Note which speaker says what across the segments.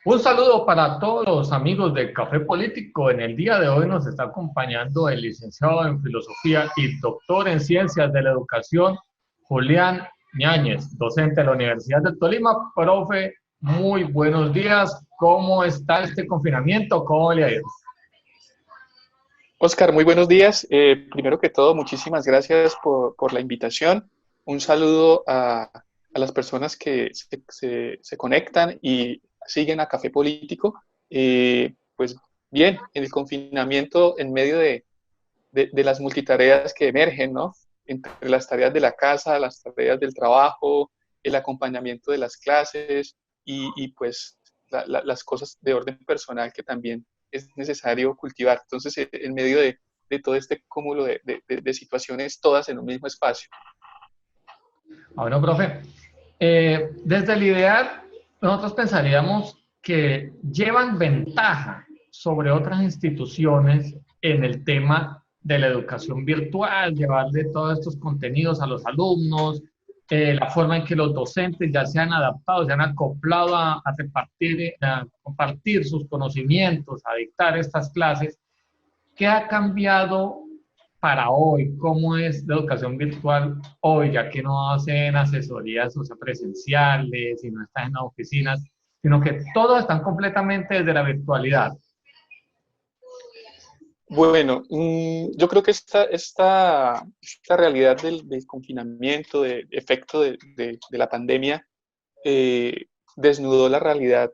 Speaker 1: Un saludo para todos los amigos de Café Político. En el día de hoy nos está acompañando el licenciado en Filosofía y doctor en Ciencias de la Educación, Julián Ñáñez, docente de la Universidad de Tolima. Profe, muy buenos días. ¿Cómo está este confinamiento? ¿Cómo le ha ido?
Speaker 2: Oscar, muy buenos días. Primero que todo, muchísimas gracias por la invitación. Un saludo a las personas que se conectan y siguen a Café Político. Pues bien, en el confinamiento, en medio de las multitareas que emergen, ¿no? Entre las tareas de la casa, las tareas del trabajo, el acompañamiento de las clases pues las cosas de orden personal que también es necesario cultivar. Entonces, en medio de todo este cúmulo de situaciones, todas en un mismo espacio.
Speaker 1: Bueno, profe, desde el ideal, nosotros pensaríamos que llevan ventaja sobre otras instituciones en el tema de la educación virtual, llevarle todos estos contenidos a los alumnos, la forma en que los docentes ya se han adaptado, se han acoplado a repartir, a compartir sus conocimientos, a dictar estas clases. ¿Qué ha cambiado para hoy? ¿Cómo es la educación virtual hoy, ya que no hacen asesorías, o sea, presenciales y no están en las oficinas, sino que todos están completamente desde la virtualidad?
Speaker 2: Bueno, yo creo que esta realidad del confinamiento, del efecto de la pandemia, desnudó la realidad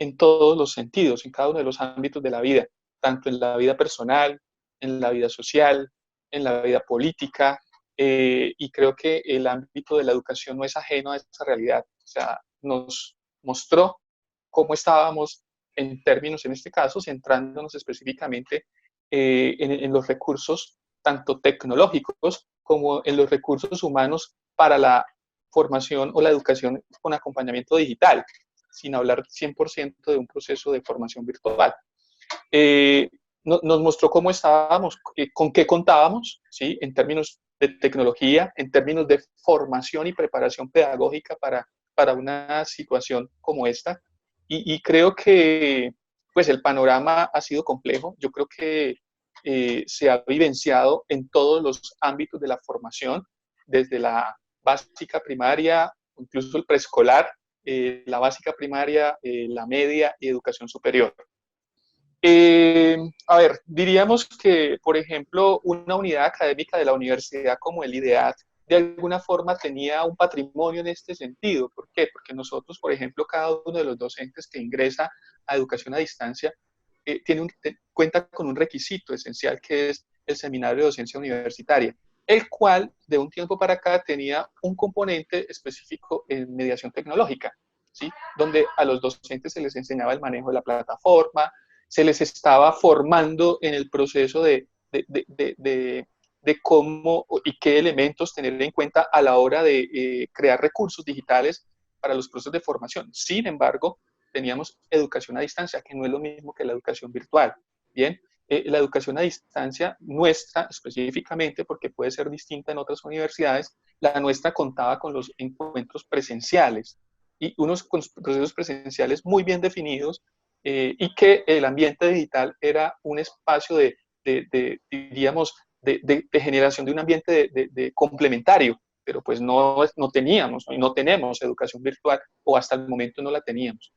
Speaker 2: en todos los sentidos, en cada uno de los ámbitos de la vida, tanto en la vida personal, en la vida social, en la vida política, y creo que el ámbito de la educación no es ajeno a esa realidad. O sea, nos mostró cómo estábamos en términos, en este caso, centrándonos específicamente en los recursos tanto tecnológicos como en los recursos humanos para la formación o la educación con acompañamiento digital, sin hablar 100% de un proceso de formación virtual. Eh, nos mostró cómo estábamos, con qué contábamos, ¿sí? En términos de tecnología, en términos de formación y preparación pedagógica para una situación como esta. Y creo que pues el panorama ha sido complejo. Yo creo que se ha vivenciado en todos los ámbitos de la formación, desde la básica primaria, incluso el preescolar, la básica primaria, la media y educación superior. Eh, a ver, diríamos que, por ejemplo, una unidad académica de la universidad como el IDEAT, de alguna forma tenía un patrimonio en este sentido. ¿Por qué? Porque nosotros, por ejemplo, cada uno de los docentes que ingresa a educación a distancia cuenta con un requisito esencial que es el seminario de docencia universitaria, el cual de un tiempo para acá tenía un componente específico en mediación tecnológica, ¿sí? Donde a los docentes se les enseñaba el manejo de la plataforma, se les estaba formando en el proceso de cómo y qué elementos tener en cuenta a la hora de crear recursos digitales para los procesos de formación. Sin embargo, teníamos educación a distancia, que no es lo mismo que la educación virtual. Bien, la educación a distancia nuestra específicamente, porque puede ser distinta en otras universidades, la nuestra contaba con los encuentros presenciales y unos procesos presenciales muy bien definidos, y que el ambiente digital era un espacio diríamos, de generación de un ambiente complementario, pero pues no teníamos y no tenemos educación virtual, o hasta el momento no la teníamos.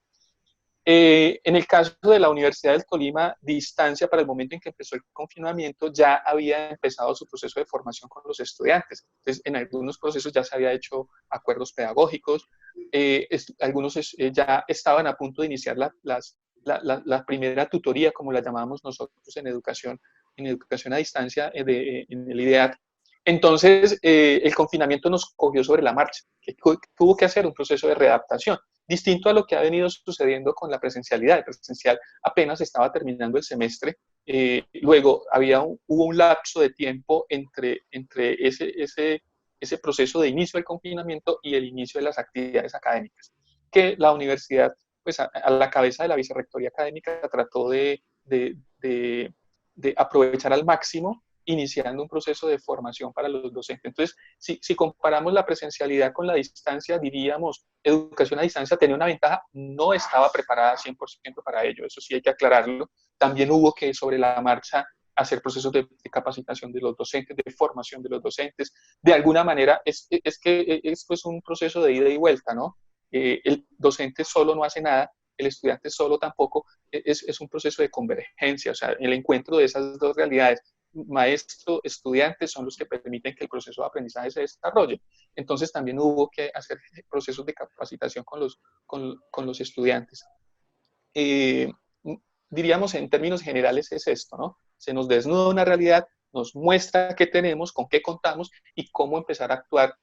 Speaker 2: En el caso de la Universidad del Tolima, distancia para el momento en que empezó el confinamiento, ya había empezado su proceso de formación con los estudiantes. Entonces, en algunos procesos ya se había hecho acuerdos pedagógicos, algunos ya estaban a punto de iniciar la primera tutoría, como la llamamos nosotros en educación a distancia, en el IDEAT. Entonces, el confinamiento nos cogió sobre la marcha, que tuvo que hacer un proceso de readaptación distinto a lo que ha venido sucediendo con la presencialidad. El presencial apenas estaba terminando el semestre, luego hubo un lapso de tiempo entre ese proceso de inicio del confinamiento y el inicio de las actividades académicas, que la universidad, pues a la cabeza de la vicerrectoría académica, trató de aprovechar al máximo iniciando un proceso de formación para los docentes. Entonces, si comparamos la presencialidad con la distancia, diríamos, educación a distancia tenía una ventaja, no estaba preparada 100% para ello, eso sí hay que aclararlo. También hubo que sobre la marcha hacer procesos de capacitación de los docentes, de formación de los docentes. De alguna manera, es que esto es un proceso de ida y vuelta, ¿no? El docente solo no hace nada, el estudiante solo tampoco, es un proceso de convergencia, o sea, el encuentro de esas dos realidades, maestro, estudiantes, son los que permiten que el proceso de aprendizaje se desarrolle. Entonces también hubo que hacer procesos de capacitación con los estudiantes. Diríamos en términos generales es esto, ¿no? Se nos desnuda una realidad, nos muestra qué tenemos, con qué contamos y cómo empezar a actuar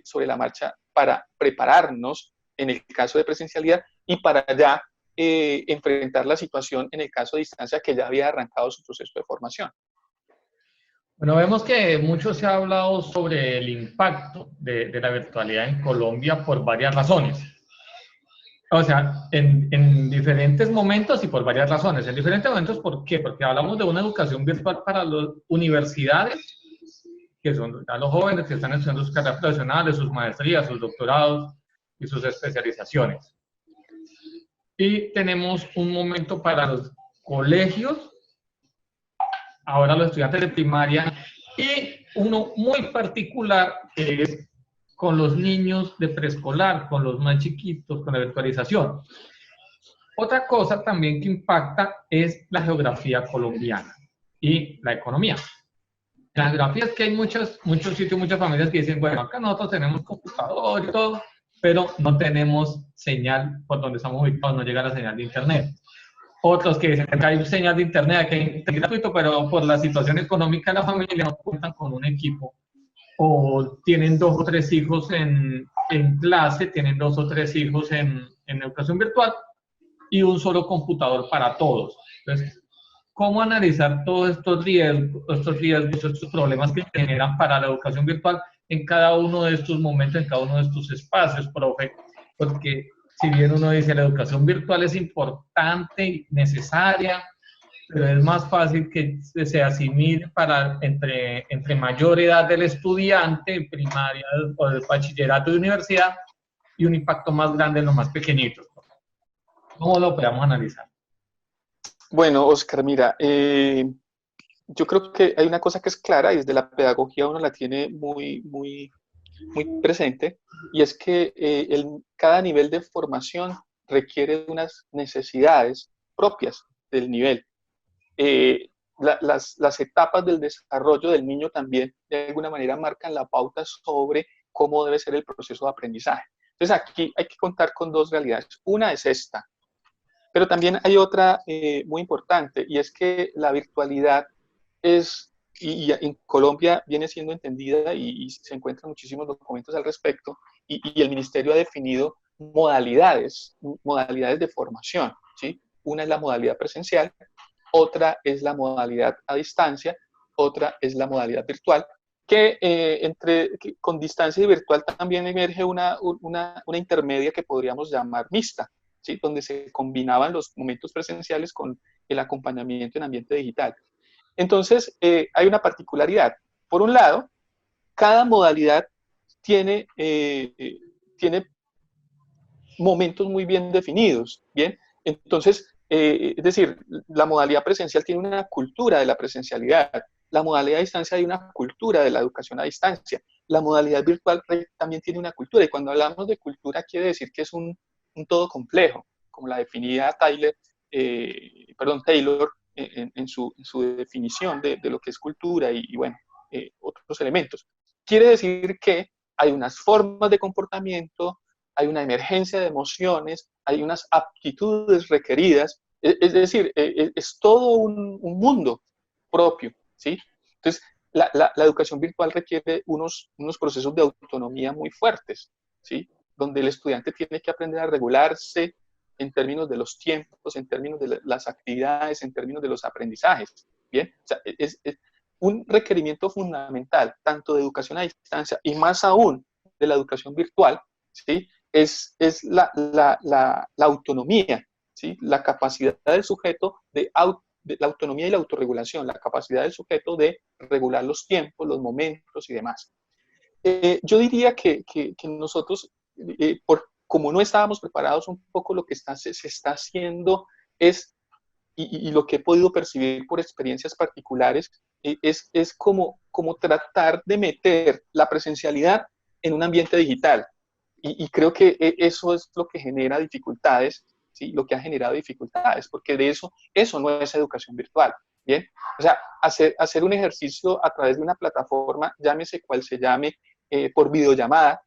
Speaker 2: sobre la marcha para prepararnos en el caso de presencialidad y para ya enfrentar la situación en el caso de distancia que ya había arrancado su proceso de formación.
Speaker 1: Bueno, vemos que mucho se ha hablado sobre el impacto de la virtualidad en Colombia por varias razones. O sea, en diferentes momentos y por varias razones. En diferentes momentos, ¿por qué? Porque hablamos de una educación virtual para las universidades, que son a los jóvenes que están estudiando sus carreras profesionales, sus maestrías, sus doctorados y sus especializaciones. Y tenemos un momento para los colegios, ahora los estudiantes de primaria, y uno muy particular es con los niños de preescolar, con los más chiquitos, con la virtualización. Otra cosa también que impacta es la geografía colombiana y la economía. La geografía es que hay muchos sitios, muchas familias que dicen, bueno, acá nosotros tenemos computador y todo, pero no tenemos señal por donde estamos ubicados, no llega la señal de internet. Otros que dicen que hay señal de internet, que hay internet gratuito, pero por la situación económica de la familia no cuentan con un equipo. O tienen 2 o 3 hijos en clase, tienen 2 o 3 hijos en educación virtual y un solo computador para todos. Entonces, ¿cómo analizar todos estos riesgos, estos problemas que generan para la educación virtual en cada uno de estos momentos, en cada uno de estos espacios, profe? Porque si bien uno dice la educación virtual es importante y necesaria, pero es más fácil que se asimile entre mayor edad del estudiante, primaria o del bachillerato de universidad, y un impacto más grande en los más pequeñitos. ¿Cómo lo podemos analizar?
Speaker 2: Bueno, Oscar, mira, yo creo que hay una cosa que es clara y desde la pedagogía uno la tiene muy presente, y es que cada nivel de formación requiere unas necesidades propias del nivel. Las etapas del desarrollo del niño también de alguna manera marcan la pauta sobre cómo debe ser el proceso de aprendizaje. Entonces aquí hay que contar con dos realidades. Una es esta, pero también hay otra muy importante, y es que la virtualidad es, y en Colombia viene siendo entendida y se encuentran muchísimos documentos al respecto, y el Ministerio ha definido modalidades de formación, ¿sí? Una es la modalidad presencial, otra es la modalidad a distancia, otra es la modalidad virtual, que con distancia y virtual también emerge una intermedia que podríamos llamar mixta, ¿sí? Donde se combinaban los momentos presenciales con el acompañamiento en ambiente digital. Entonces, hay una particularidad. Por un lado, cada modalidad tiene momentos muy bien definidos, ¿bien? Entonces, es decir, la modalidad presencial tiene una cultura de la presencialidad, la modalidad a distancia hay una cultura de la educación a distancia, la modalidad virtual también tiene una cultura, y cuando hablamos de cultura quiere decir que es un todo complejo, como la definía Taylor en su definición de lo que es cultura y bueno, otros elementos. Quiere decir que hay unas formas de comportamiento, hay una emergencia de emociones, hay unas aptitudes requeridas, es decir, es todo un mundo propio, ¿sí? Entonces, la educación virtual requiere unos procesos de autonomía muy fuertes, ¿sí? Donde el estudiante tiene que aprender a regularse en términos de los tiempos, en términos de las actividades, en términos de los aprendizajes, ¿bien? O sea, es un requerimiento fundamental, tanto de educación a distancia y más aún de la educación virtual, ¿sí? Es la autonomía, ¿sí? La capacidad del sujeto de de la autonomía y la autorregulación, la capacidad del sujeto de regular los tiempos, los momentos y demás. Yo diría que nosotros, como no estábamos preparados, un poco lo que se está haciendo es, y lo que he podido percibir por experiencias particulares, es como tratar de meter la presencialidad en un ambiente digital. Y creo que eso es lo que genera dificultades, ¿sí? Lo que ha generado dificultades, porque de eso no es educación virtual, ¿bien? O sea, hacer un ejercicio a través de una plataforma, llámese cual se llame, por videollamada,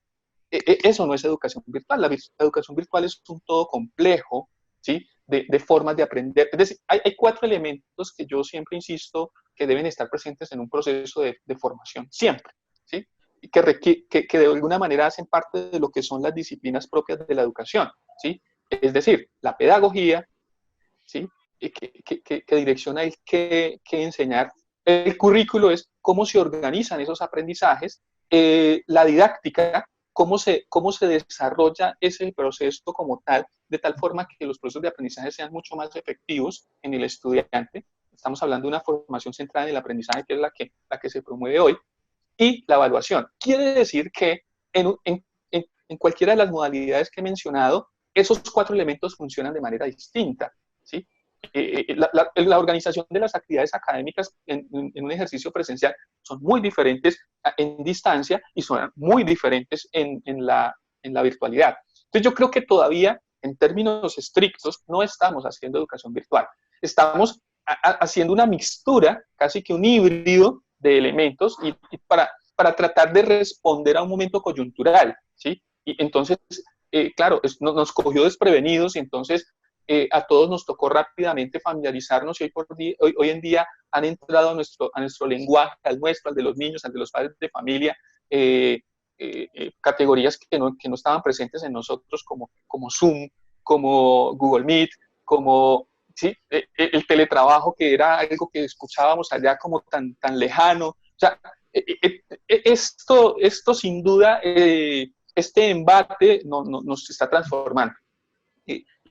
Speaker 2: eso no es educación virtual. La educación virtual es un todo complejo, ¿sí? De formas de aprender. Es decir, hay 4 elementos que yo siempre insisto que deben estar presentes en un proceso de formación, siempre, ¿sí? Y que de alguna manera hacen parte de lo que son las disciplinas propias de la educación, ¿sí? Es decir, la pedagogía, ¿sí? Que direcciona el qué enseñar. El currículo es cómo se organizan esos aprendizajes, la didáctica, cómo se desarrolla ese proceso como tal, de tal forma que los procesos de aprendizaje sean mucho más efectivos en el estudiante. Estamos hablando de una formación centrada en el aprendizaje, que es la que se promueve hoy, y la evaluación. Quiere decir que en cualquiera de las modalidades que he mencionado, esos 4 elementos funcionan de manera distinta, ¿sí? La organización de las actividades académicas en un ejercicio presencial son muy diferentes en distancia y son muy diferentes en la virtualidad. Entonces yo creo que todavía, en términos estrictos, no estamos haciendo educación virtual. Estamos haciendo una mixtura, casi que un híbrido de elementos y para tratar de responder a un momento coyuntural, ¿sí? Y entonces, claro, nos cogió desprevenidos y entonces a todos nos tocó rápidamente familiarizarnos y hoy en día han entrado a nuestro lenguaje, al nuestro, al de los niños, al de los padres de familia, categorías que no estaban presentes en nosotros como Zoom, como Google Meet, como ¿sí? El teletrabajo, que era algo que escuchábamos allá como tan lejano. O sea, esto sin duda, este embate nos está transformando.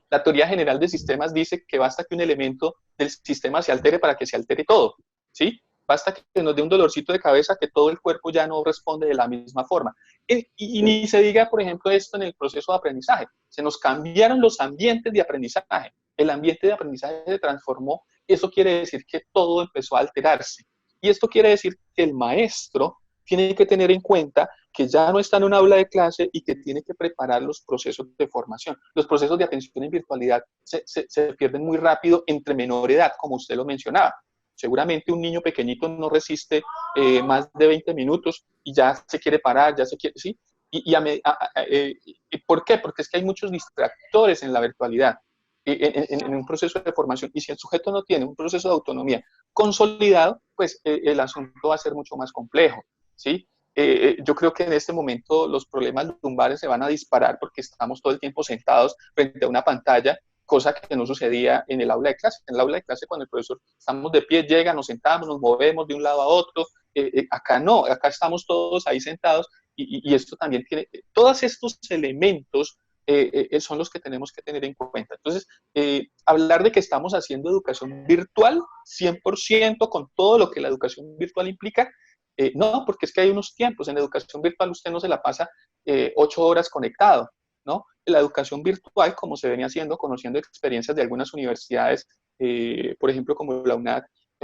Speaker 2: La teoría general de sistemas dice que basta que un elemento del sistema se altere para que se altere todo, ¿sí? Basta que nos dé un dolorcito de cabeza que todo el cuerpo ya no responde de la misma forma. Y ni se diga, por ejemplo, esto en el proceso de aprendizaje. Se nos cambiaron los ambientes de aprendizaje. El ambiente de aprendizaje se transformó. Eso quiere decir que todo empezó a alterarse. Y esto quiere decir que el maestro tiene que tener en cuenta que ya no está en un aula de clase y que tiene que preparar los procesos de formación. Los procesos de atención en virtualidad se pierden muy rápido entre menor edad, como usted lo mencionaba. Seguramente un niño pequeñito no resiste más de 20 minutos y ya se quiere parar, ya se quiere, ¿sí? ¿Por qué? Porque es que hay muchos distractores en la virtualidad, en un proceso de formación. Y si el sujeto no tiene un proceso de autonomía consolidado, pues el asunto va a ser mucho más complejo, ¿sí? Yo creo que en este momento los problemas lumbares se van a disparar porque estamos todo el tiempo sentados frente a una pantalla, cosa que no sucedía en el aula de clase. En el aula de clase, cuando el profesor estamos de pie, llega, nos sentamos, nos movemos de un lado a otro. Acá no, acá estamos todos ahí sentados y esto también tiene, todos estos elementos son los que tenemos que tener en cuenta. Entonces, hablar de que estamos haciendo educación virtual 100% con todo lo que la educación virtual implica, no, porque es que hay unos tiempos. En educación virtual usted no se la pasa 8 horas conectado, ¿no? La educación virtual, como se venía haciendo, conociendo experiencias de algunas universidades, por ejemplo, como la UNAD,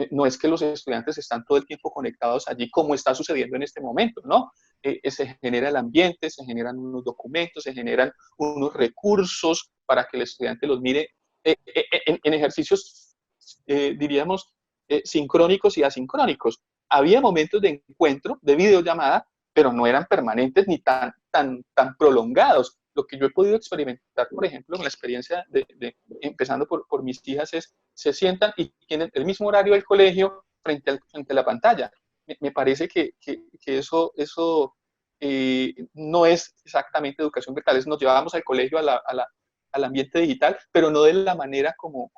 Speaker 2: no es que los estudiantes están todo el tiempo conectados allí como está sucediendo en este momento, ¿no? Se genera el ambiente, se generan unos documentos, se generan unos recursos para que el estudiante los mire en ejercicios, diríamos, sincrónicos y asincrónicos. Había momentos de encuentro, de videollamada, pero no eran permanentes ni tan prolongados. Lo que yo he podido experimentar, por ejemplo, en la experiencia empezando por mis hijas, es se sientan y tienen el mismo horario del colegio frente a la pantalla. Me parece que eso no es exactamente educación virtual. Nos llevábamos al colegio al ambiente digital, pero no de la manera como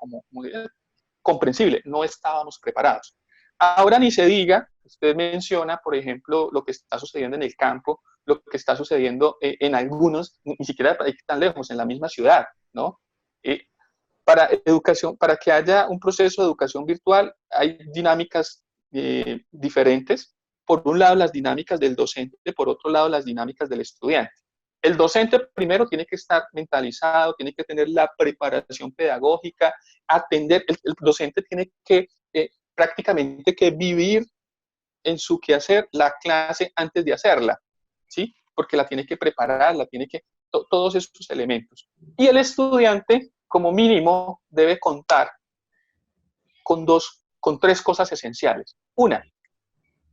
Speaker 2: comprensible. No estábamos preparados. Ahora ni se diga, usted menciona, por ejemplo, lo que está sucediendo en el campo, lo que está sucediendo en algunos, ni siquiera tan lejos, en la misma ciudad, ¿no? para educación, para que haya un proceso de educación virtual, hay dinámicas diferentes. Por un lado, las dinámicas del docente, por otro lado, las dinámicas del estudiante. El docente primero tiene que estar mentalizado, tiene que tener la preparación pedagógica, atender, el docente tiene que prácticamente que vivir en su quehacer la clase antes de hacerla, ¿sí? Porque la tiene que preparar, la tiene que, todos esos elementos. Y el estudiante, como mínimo, debe contar con tres cosas esenciales. Una,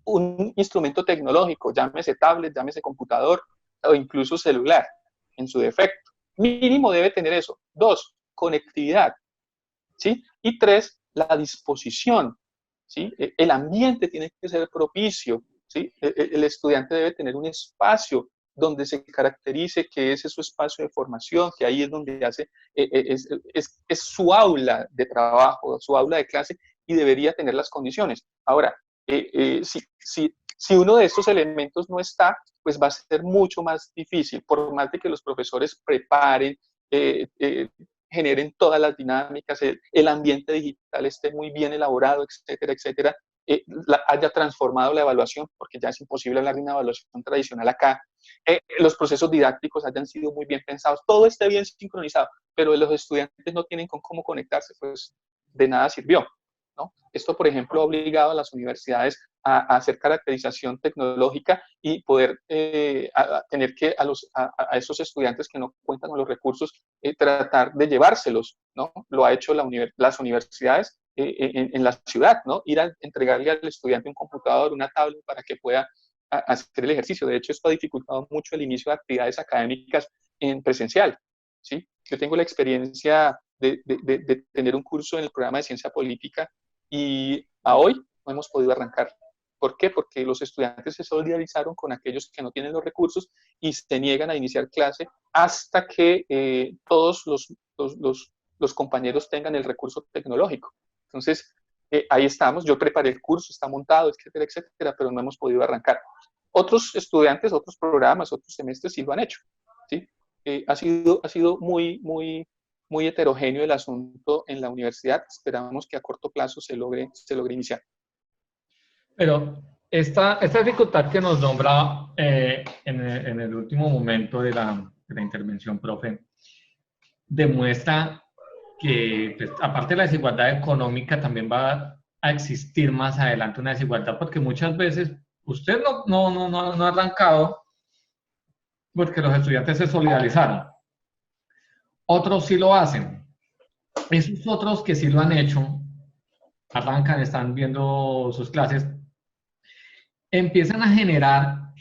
Speaker 2: un instrumento tecnológico, llámese tablet, llámese computador o incluso celular, en su defecto. Mínimo debe tener eso. Dos, conectividad, ¿sí? Y tres, la disposición, ¿sí? El ambiente tiene que ser propicio, ¿sí? El estudiante debe tener un espacio donde se caracterice que ese es su espacio de formación, que ahí es donde hace, es su aula de trabajo, su aula de clase, y debería tener las condiciones. Ahora, si uno de estos elementos no está, pues va a ser mucho más difícil, por más de que los profesores preparen, generen todas las dinámicas, el ambiente digital esté muy bien elaborado, etcétera, etcétera, haya transformado la evaluación, porque ya es imposible hablar de una evaluación tradicional acá, los procesos didácticos hayan sido muy bien pensados, todo esté bien sincronizado, pero los estudiantes no tienen con cómo conectarse, pues de nada sirvió, ¿no? Esto, por ejemplo, ha obligado a las universidades a hacer caracterización tecnológica y poder tener que a esos estudiantes que no cuentan con los recursos, tratar de llevárselos, ¿no? Lo ha hecho las universidades en la ciudad, ¿no? Ir a entregarle al estudiante un computador, una tablet para que pueda hacer el ejercicio. De hecho, esto ha dificultado mucho el inicio de actividades académicas en presencial, ¿sí? Yo tengo la experiencia de tener un curso en el programa de ciencia política y a hoy no hemos podido arrancar. ¿Por qué? Porque los estudiantes se solidarizaron con aquellos que no tienen los recursos y se niegan a iniciar clase hasta que todos los compañeros tengan el recurso tecnológico. Entonces, ahí estamos, yo preparé el curso, está montado, etcétera, etcétera, pero no hemos podido arrancar. Otros estudiantes, otros programas, otros semestres sí lo han hecho, ¿sí? Ha sido muy heterogéneo el asunto en la universidad. Esperamos que a corto plazo se logre iniciar.
Speaker 1: Pero esta dificultad que nos nombra en el último momento de la intervención, profe, demuestra que, pues, aparte de la desigualdad económica, también va a existir más adelante una desigualdad, porque muchas veces usted no ha arrancado porque los estudiantes se solidarizaron. Otros sí lo hacen. Esos otros que sí lo han hecho, arrancan, están viendo sus clases, empiezan a generar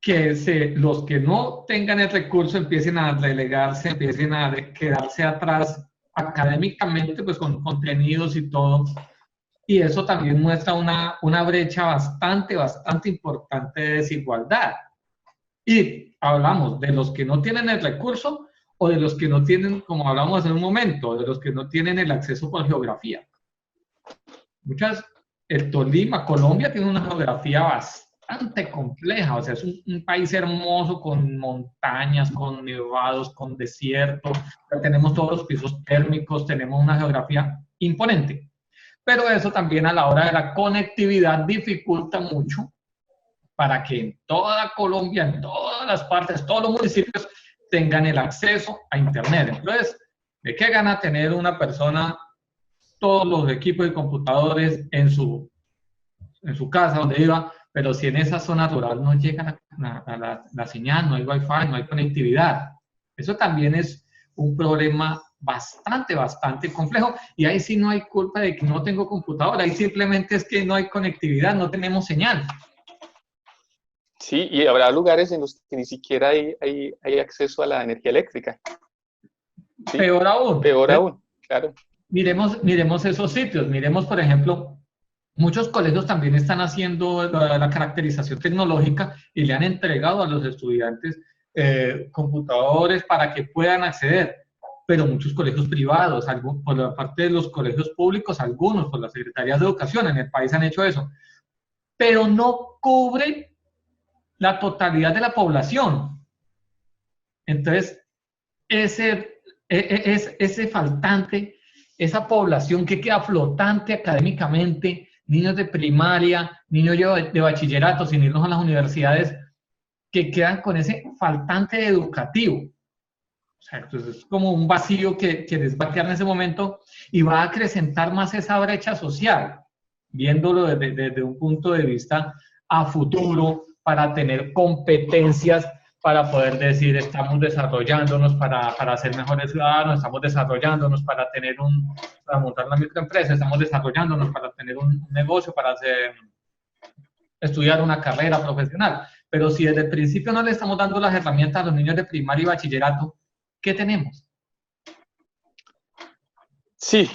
Speaker 1: que los que no tengan el recurso empiecen a relegarse, empiecen a quedarse atrás académicamente, pues con contenidos y todo. Y eso también muestra una brecha bastante importante de desigualdad. Y hablamos de los que no tienen el recurso o de los que no tienen, como hablamos en un momento, de los que no tienen el acceso por geografía. El Tolima, Colombia, tiene una geografía bastante compleja, o sea, es un país hermoso con montañas, con nevados, con desierto, tenemos todos los pisos térmicos, tenemos una geografía imponente. Pero eso también a la hora de la conectividad dificulta mucho para que en toda Colombia, en todas las partes, todos los municipios tengan el acceso a Internet. Entonces, ¿de qué gana tener una persona todos los equipos y computadores en su casa donde viva, pero si en esa zona rural no llega la señal, no hay wifi, no hay conectividad? Eso también es un problema bastante complejo, y ahí sí no hay culpa de que no tengo computadora, ahí simplemente es que no hay conectividad, no tenemos señal.
Speaker 2: Sí, y habrá lugares en los que ni siquiera hay acceso a la energía eléctrica. ¿Sí?
Speaker 1: Peor aún.
Speaker 2: Peor aún, claro.
Speaker 1: Miremos esos sitios, miremos, por ejemplo, muchos colegios también están haciendo la caracterización tecnológica y le han entregado a los estudiantes computadores para que puedan acceder, pero muchos colegios privados, por la parte de los colegios públicos, algunos por las secretarías de educación en el país han hecho eso, pero no cubre la totalidad de la población. Entonces, ese faltante esa población que queda flotante académicamente, niños de primaria, niños de bachillerato, sin irnos a las universidades, que quedan con ese faltante educativo. O sea, entonces es como un vacío que les va a quedar en ese momento y va a acrecentar más esa brecha social, viéndolo desde un punto de vista a futuro, para tener competencias, para poder decir, estamos desarrollándonos para ser mejores ciudadanos, estamos desarrollándonos para tener para montar una microempresa, estamos desarrollándonos para tener un negocio, para estudiar una carrera profesional. Pero si desde el principio no le estamos dando las herramientas a los niños de primaria y bachillerato, ¿qué tenemos?
Speaker 2: Sí,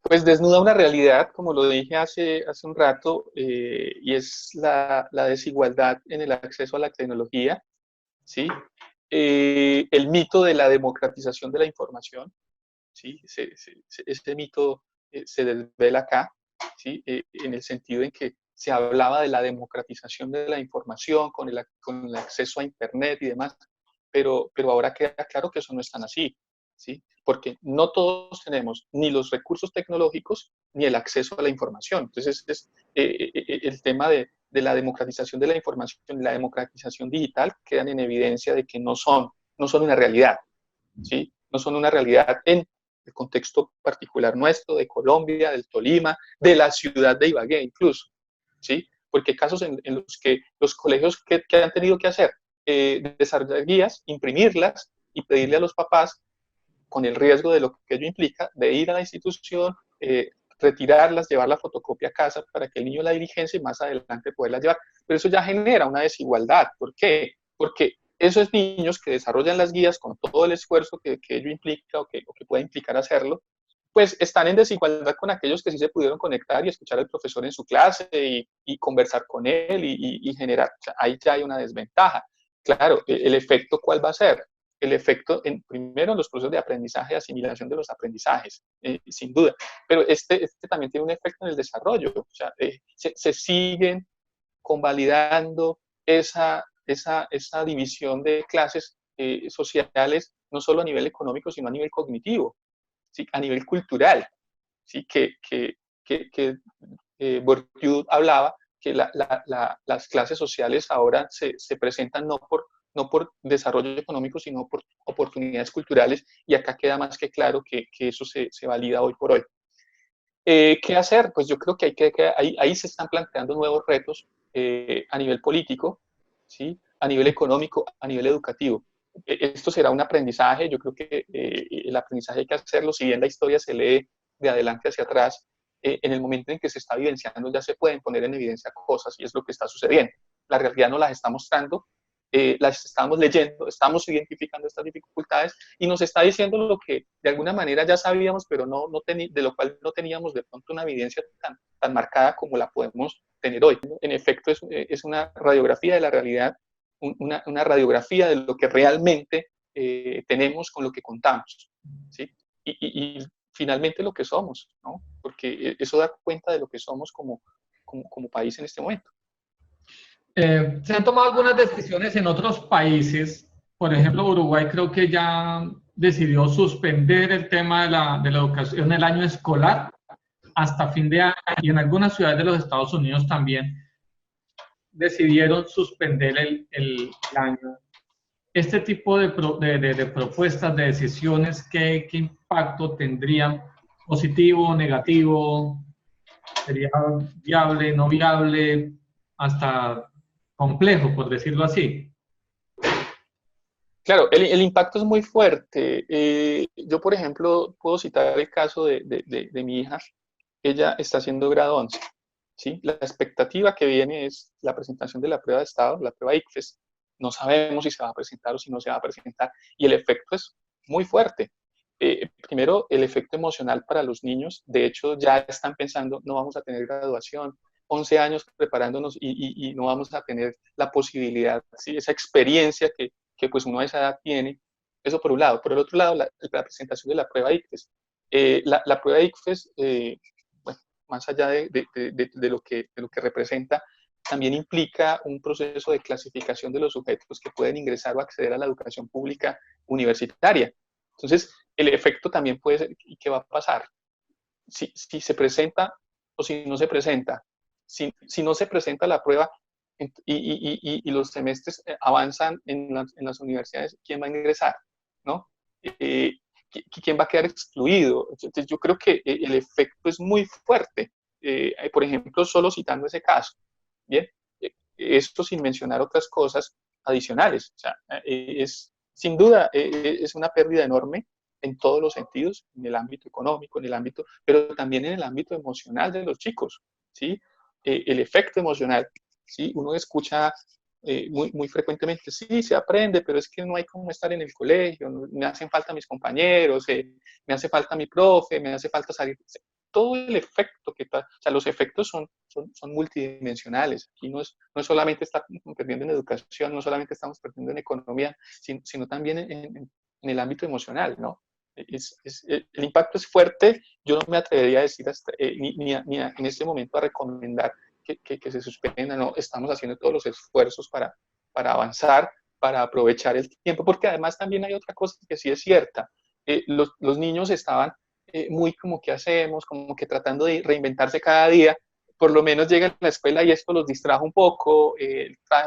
Speaker 2: pues desnuda una realidad, como lo dije hace un rato, y es la desigualdad en el acceso a la tecnología, ¿sí? El mito de la democratización de la información, ¿sí? Este mito se desvela acá, ¿sí? En el sentido en que se hablaba de la democratización de la información con el acceso a Internet y demás, pero ahora queda claro que eso no es tan así, ¿sí? Porque no todos tenemos ni los recursos tecnológicos ni el acceso a la información. Entonces, el tema de la democratización de la información y la democratización digital quedan en evidencia de que no son una realidad, ¿sí? No son una realidad en el contexto particular nuestro, de Colombia, del Tolima, de la ciudad de Ibagué incluso, ¿sí? Porque hay casos en los que los colegios que han tenido que hacer, desarrollar guías, imprimirlas y pedirle a los papás, con el riesgo de lo que ello implica, de ir a la institución, retirarlas, llevar la fotocopia a casa para que el niño la diligencia y más adelante poderla llevar. Pero eso ya genera una desigualdad. ¿Por qué? Porque esos niños que desarrollan las guías con todo el esfuerzo que ello implica o que pueda implicar hacerlo, pues están en desigualdad con aquellos que sí se pudieron conectar y escuchar al profesor en su clase y conversar con él y generar. O sea, ahí ya hay una desventaja. Claro, el efecto, ¿cuál va a ser? El efecto, primero, en los procesos de aprendizaje, asimilación de los aprendizajes, sin duda. Pero este también tiene un efecto en el desarrollo. O sea, se siguen convalidando esa división de clases sociales, no solo a nivel económico, sino a nivel cognitivo, ¿sí? A nivel cultural, ¿sí? Bourdieu hablaba que las clases sociales ahora se presentan no por desarrollo económico, sino por oportunidades culturales, y acá queda más que claro que eso se valida hoy por hoy. ¿Qué hacer? Pues yo creo que ahí se están planteando nuevos retos a nivel político, ¿sí? A nivel económico, a nivel educativo. Esto será un aprendizaje, yo creo que el aprendizaje hay que hacerlo, si bien la historia se lee de adelante hacia atrás, en el momento en que se está vivenciando ya se pueden poner en evidencia cosas y es lo que está sucediendo. La realidad nos las está mostrando, las estamos leyendo, estamos identificando estas dificultades y nos está diciendo lo que de alguna manera ya sabíamos, pero de lo cual no teníamos de pronto una evidencia tan marcada como la podemos tener hoy. En efecto, es una radiografía de la realidad, una radiografía de lo que realmente tenemos con lo que contamos, ¿sí? Y finalmente lo que somos, ¿no? Porque eso da cuenta de lo que somos como país en este momento.
Speaker 1: Se han tomado algunas decisiones en otros países. Por ejemplo, Uruguay creo que ya decidió suspender el tema de la educación el año escolar hasta fin de año, y en algunas ciudades de los Estados Unidos también decidieron suspender el año. Este tipo de propuestas, de decisiones, ¿qué impacto tendrían? ¿Positivo, negativo? ¿Sería viable, no viable, hasta complejo, por decirlo así?
Speaker 2: Claro, el impacto es muy fuerte. Yo, por ejemplo, puedo citar el caso de mi hija. Ella está haciendo grado 11, ¿sí? La expectativa que viene es la presentación de la prueba de estado, la prueba ICFES. No sabemos si se va a presentar o si no se va a presentar. Y el efecto es muy fuerte. Primero, el efecto emocional para los niños. De hecho, ya están pensando, no vamos a tener graduación, 11 años preparándonos y no vamos a tener la posibilidad, ¿sí? Esa experiencia que pues uno a esa edad tiene. Eso por un lado. Por el otro lado, la presentación de la prueba ICFES. La prueba ICFES, bueno, más allá de lo que representa, también implica un proceso de clasificación de los sujetos que pueden ingresar o acceder a la educación pública universitaria. Entonces, el efecto también puede ser, ¿y qué va a pasar? Si se presenta o si no se presenta. Si no se presenta la prueba y los semestres avanzan en las universidades, ¿quién va a ingresar? ¿No? ¿Quién va a quedar excluido? Entonces, yo creo que el efecto es muy fuerte. Por ejemplo, solo citando ese caso. Bien, esto sin mencionar otras cosas adicionales. O sea, sin duda es una pérdida enorme en todos los sentidos, en el ámbito económico, en el ámbito, pero también en el ámbito emocional de los chicos, ¿sí? El efecto emocional, ¿sí? Uno escucha muy frecuentemente, sí, se aprende, pero es que no hay como estar en el colegio, me hacen falta mis compañeros, me hace falta mi profe, me hace falta salir. Todo el efecto o sea, los efectos son multidimensionales. Aquí no es solamente estar perdiendo en educación, no solamente estamos perdiendo en economía, sino también en el ámbito emocional, ¿no? El impacto es fuerte. Yo no me atrevería a decir en este momento a recomendar que se suspenda. No, estamos haciendo todos los esfuerzos para avanzar, para aprovechar el tiempo, porque además también hay otra cosa que sí es cierta. Los niños estaban muy como que hacemos, como que tratando de reinventarse cada día. Por lo menos llegan a la escuela y esto los distrae un poco,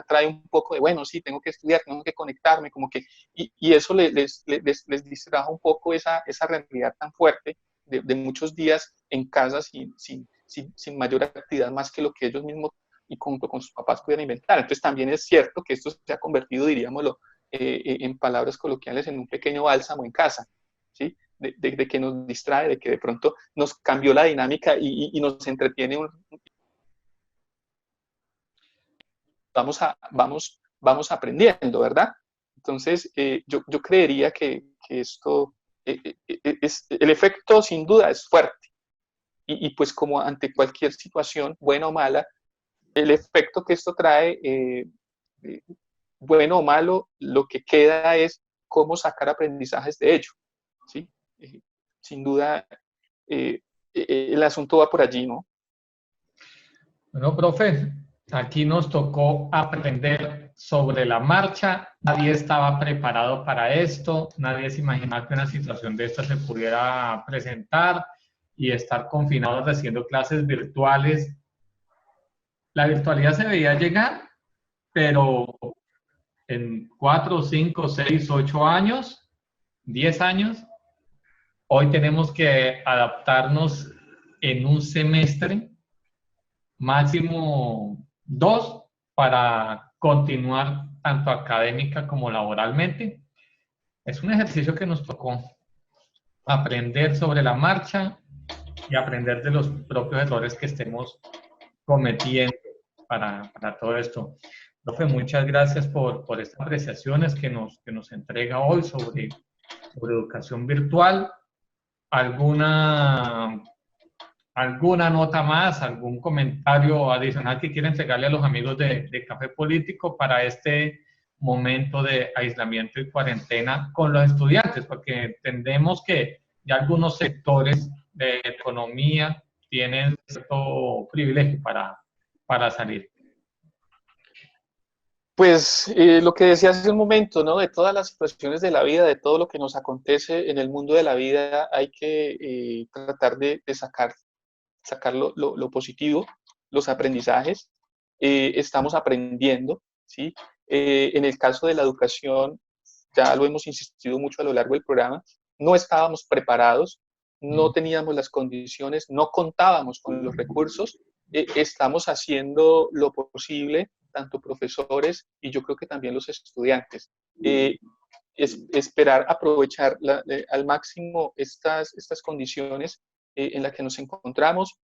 Speaker 2: trae un poco de, bueno, sí, tengo que estudiar, tengo que conectarme, como que, y eso les distrae un poco esa realidad tan fuerte de muchos días en casa sin mayor actividad más que lo que ellos mismos y junto con sus papás pudieran inventar. Entonces también es cierto que esto se ha convertido, diríamoslo, en palabras coloquiales, en un pequeño bálsamo en casa, ¿sí? De que nos distrae, de que de pronto nos cambió la dinámica y nos entretiene. Vamos aprendiendo, ¿verdad? Entonces, yo creería que esto, el efecto sin duda es fuerte. Y pues como ante cualquier situación, buena o mala, el efecto que esto trae, bueno o malo, lo que queda es cómo sacar aprendizajes de ello, ¿sí? Sin duda, el asunto va por allí, ¿no?
Speaker 1: Bueno, profe, aquí nos tocó aprender sobre la marcha. Nadie estaba preparado para esto. Nadie se imaginaba que una situación de esta se pudiera presentar y estar confinados haciendo clases virtuales. La virtualidad se veía llegar, pero en 4, 5, 6, 8 años, 10 años, hoy tenemos que adaptarnos en un semestre, máximo 2, para continuar tanto académica como laboralmente. Es un ejercicio que nos tocó aprender sobre la marcha y aprender de los propios errores que estemos cometiendo para todo esto. Profe, muchas gracias por estas apreciaciones que nos entrega hoy sobre educación virtual. ¿Alguna, alguna nota más, algún comentario adicional que quiera entregarle a los amigos de Café Político para este momento de aislamiento y cuarentena con los estudiantes? Porque entendemos que ya algunos sectores de economía tienen cierto privilegio para salir.
Speaker 2: Pues lo que decía hace un momento, ¿no? De todas las situaciones de la vida, de todo lo que nos acontece en el mundo de la vida, hay que tratar de sacar lo positivo, los aprendizajes. Estamos aprendiendo, ¿sí? En el caso de la educación, ya lo hemos insistido mucho a lo largo del programa, no estábamos preparados, no teníamos las condiciones, no contábamos con los recursos, estamos haciendo lo posible, tanto profesores y yo creo que también los estudiantes. Esperar aprovechar al máximo estas condiciones en las que nos encontramos,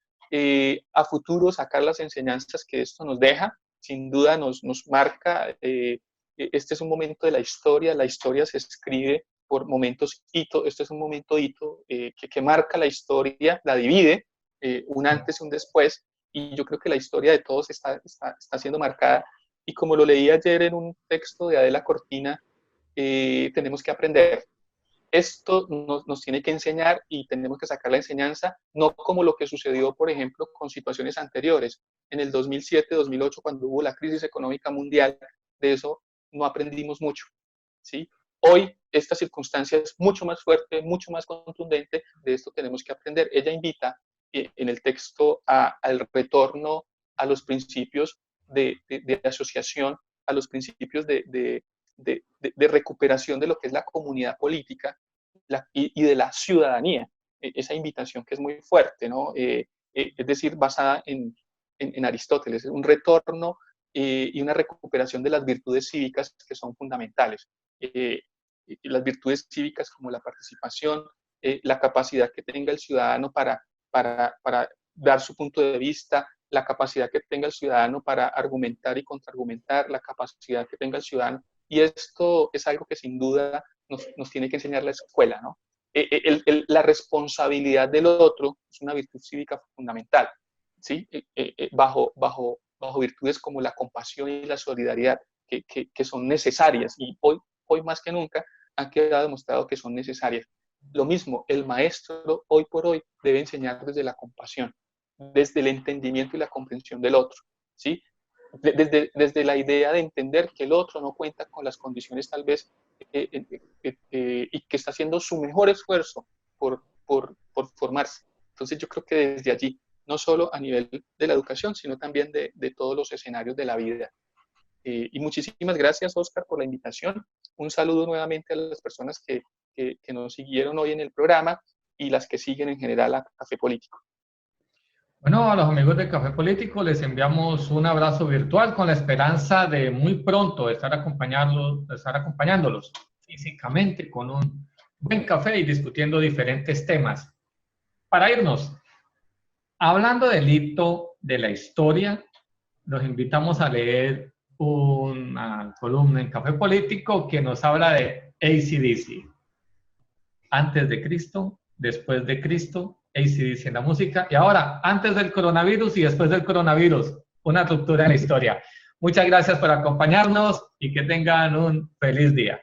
Speaker 2: a futuro sacar las enseñanzas que esto nos deja, sin duda nos marca. Este es un momento de la historia se escribe por momentos hito, este es un momento hito que marca la historia, la divide, un antes y un después, y yo creo que la historia de todos está siendo marcada, y como lo leí ayer en un texto de Adela Cortina, tenemos que aprender. Esto nos tiene que enseñar y tenemos que sacar la enseñanza, no como lo que sucedió, por ejemplo, con situaciones anteriores. En el 2007, 2008, cuando hubo la crisis económica mundial, de eso no aprendimos mucho, ¿sí? Hoy esta circunstancia es mucho más fuerte, mucho más contundente, de esto tenemos que aprender. Ella invita en el texto al retorno a los principios de asociación, a los principios de recuperación de lo que es la comunidad política y de la ciudadanía. Esa invitación que es muy fuerte, ¿no? Es decir, basada en Aristóteles, un retorno y una recuperación de las virtudes cívicas que son fundamentales. Las virtudes cívicas como la participación, la capacidad que tenga el ciudadano para dar su punto de vista, la capacidad que tenga el ciudadano para argumentar y contraargumentar, la capacidad que tenga el ciudadano. Y esto es algo que sin duda nos tiene que enseñar la escuela, ¿no? La responsabilidad del otro es una virtud cívica fundamental, ¿sí? Bajo virtudes como la compasión y la solidaridad, que son necesarias y hoy más que nunca han quedado demostrado que son necesarias. Lo mismo, el maestro hoy por hoy debe enseñar desde la compasión, desde el entendimiento y la comprensión del otro, ¿sí? Desde la idea de entender que el otro no cuenta con las condiciones tal vez y que está haciendo su mejor esfuerzo por formarse. Entonces yo creo que desde allí, no solo a nivel de la educación, sino también de todos los escenarios de la vida. Y muchísimas gracias, Oscar, por la invitación. Un saludo nuevamente a las personas que nos siguieron hoy en el programa y las que siguen en general a Café Político.
Speaker 1: Bueno, a los amigos de Café Político les enviamos un abrazo virtual con la esperanza de muy pronto estar acompañándolos físicamente con un buen café y discutiendo diferentes temas. Para irnos, hablando del hito de la historia, los invitamos a leer una columna en Café Político que nos habla de AC/DC. Antes de Cristo, después de Cristo, AC/DC en la música, y ahora, antes del coronavirus y después del coronavirus, una ruptura en la historia. Muchas gracias por acompañarnos y que tengan un feliz día.